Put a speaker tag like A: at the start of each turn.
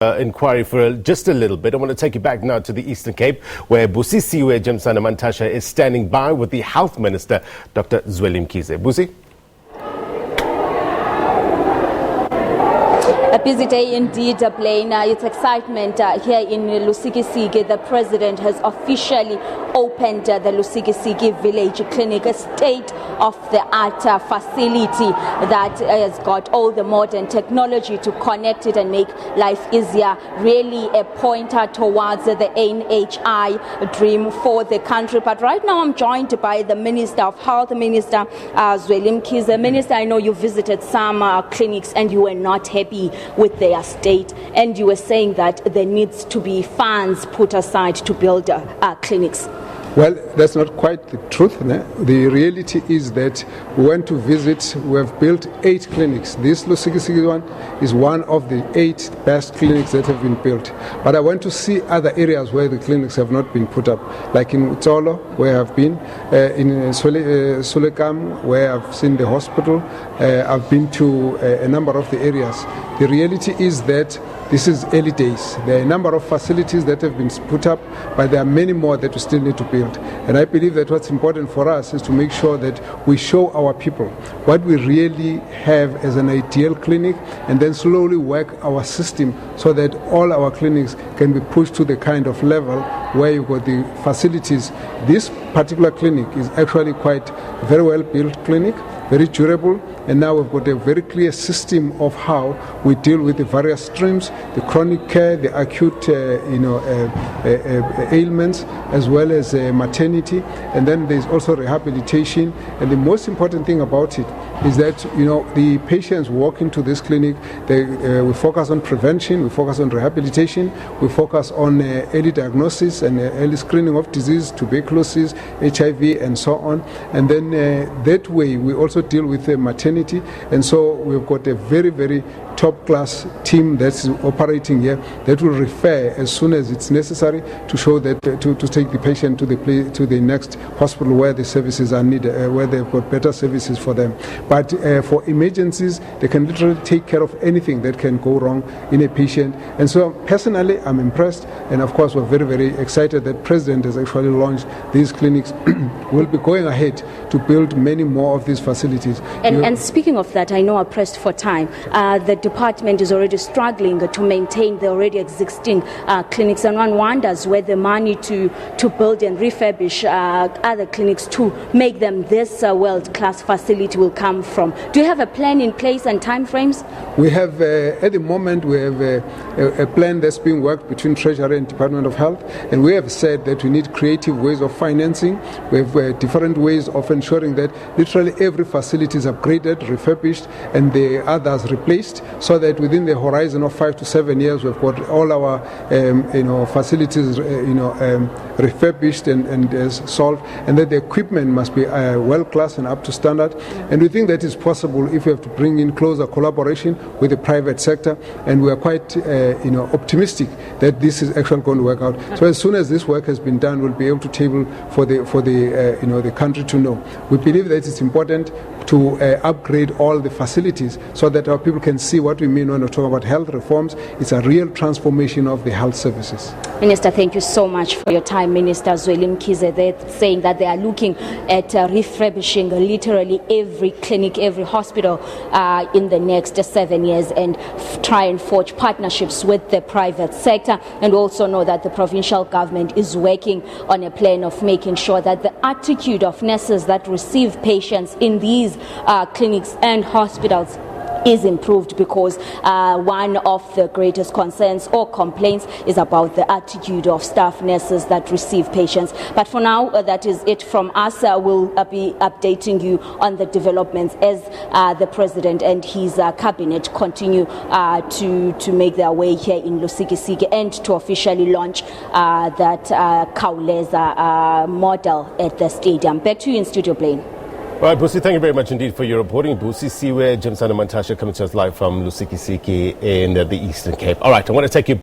A: Inquiry for just a little bit. I want to take you back now to the Eastern Cape, where Busisiwe Jemsana-Mantashe is standing by with the Health Minister, Dr Zweli Mkhize. Busi?
B: A busy day indeed, Blaine. It's excitement here in Busisiwe. The president has officially opened the Busisiwe Village Clinic, a state-of-the-art facility that has got all the modern technology to connect it and make life easier. Really a pointer towards the NHI dream for the country. But right now I'm joined by the Minister of Health, Minister Zweli Mkhize. Minister, I know you visited some clinics and you were not happy with their state, and you were saying that there needs to be funds put aside to build clinics.
C: Well, that's not quite the truth. The reality is that we went to visit, we have built 8 clinics. This Busisiwe one is one of the 8 best clinics that have been built. But I went to see other areas where the clinics have not been put up, like in Utolo, where I've been, in Sulekam, where I've seen the hospital. I've been to a number of the areas. The reality is that this is early days. There are a number of facilities that have been put up, but there are many more that we still need to build. And I believe that what's important for us is to make sure that we show our people what we really have as an ideal clinic, and then slowly work our system so that all our clinics can be pushed to the kind of level where you've got the facilities. This particular clinic is actually quite a very well built clinic, very durable, and now we've got a very clear system of how we deal with the various streams, the chronic care, the acute ailments, as well as maternity, and then there's also rehabilitation. And the most important thing about it is that the patients walk into this clinic, we focus on prevention, we focus on rehabilitation, we focus on early diagnosis and early screening of disease, tuberculosis, HIV, and so on. And then that way we also deal with maternity. And so we've got a very, very top-class team that's operating here that will refer as soon as it's necessary to show that to take the patient to the next hospital where the services are needed, where they've got better services for them. But for emergencies, they can literally take care of anything that can go wrong in a patient. And so personally, I'm impressed, and of course we're very, very excited that President has actually launched these clinics. We'll be going ahead to build many more of these facilities.
B: And speaking of that, I know I'm pressed for time. The department is already struggling to maintain the already existing clinics, and one wonders where the money to build and refurbish other clinics to make them this world-class facility will come from. Do you have a plan in place and timeframes?
C: We have, at the moment, we have a plan that's being worked between Treasury and Department of Health, and we have said that we need creative ways of financing. We have different ways of ensuring that literally every facility is upgraded, refurbished, and the others replaced, so that within the horizon of 5 to 7 years we've got all our facilities refurbished and solved, and that the equipment must be well class and up to standard. And we think that is possible if we have to bring in closer collaboration with the private sector, and we are quite optimistic that this is actually going to work out. So as soon as this work has been done, we'll be able to table for the country to know. We believe that it's important to upgrade all the facilities so that our people can see what we mean when we talk about health reforms. It's a real transformation of the health services.
B: Minister, thank you so much for your time. Minister Zweli Mkhize, they're saying that they are looking at refurbishing literally every clinic, every hospital in the next 7 years, and try and forge partnerships with the private sector, and also know that the provincial government is working on a plan of making sure that the attitude of nurses that receive patients in these clinics and hospitals is improved, because one of the greatest concerns or complaints is about the attitude of staff nurses that receive patients. But for now, that is it from us. We'll be updating you on the developments as the President and his cabinet continue to make their way here in Busisiwe and to officially launch that Khawuleza model at the stadium. Back to you in studio, Blaine.
A: All right, Busi, thank you very much indeed for your reporting. Busisiwe Jemsana-Mantashe coming to us live from Busisiwe in the Eastern Cape. All right, I want to take you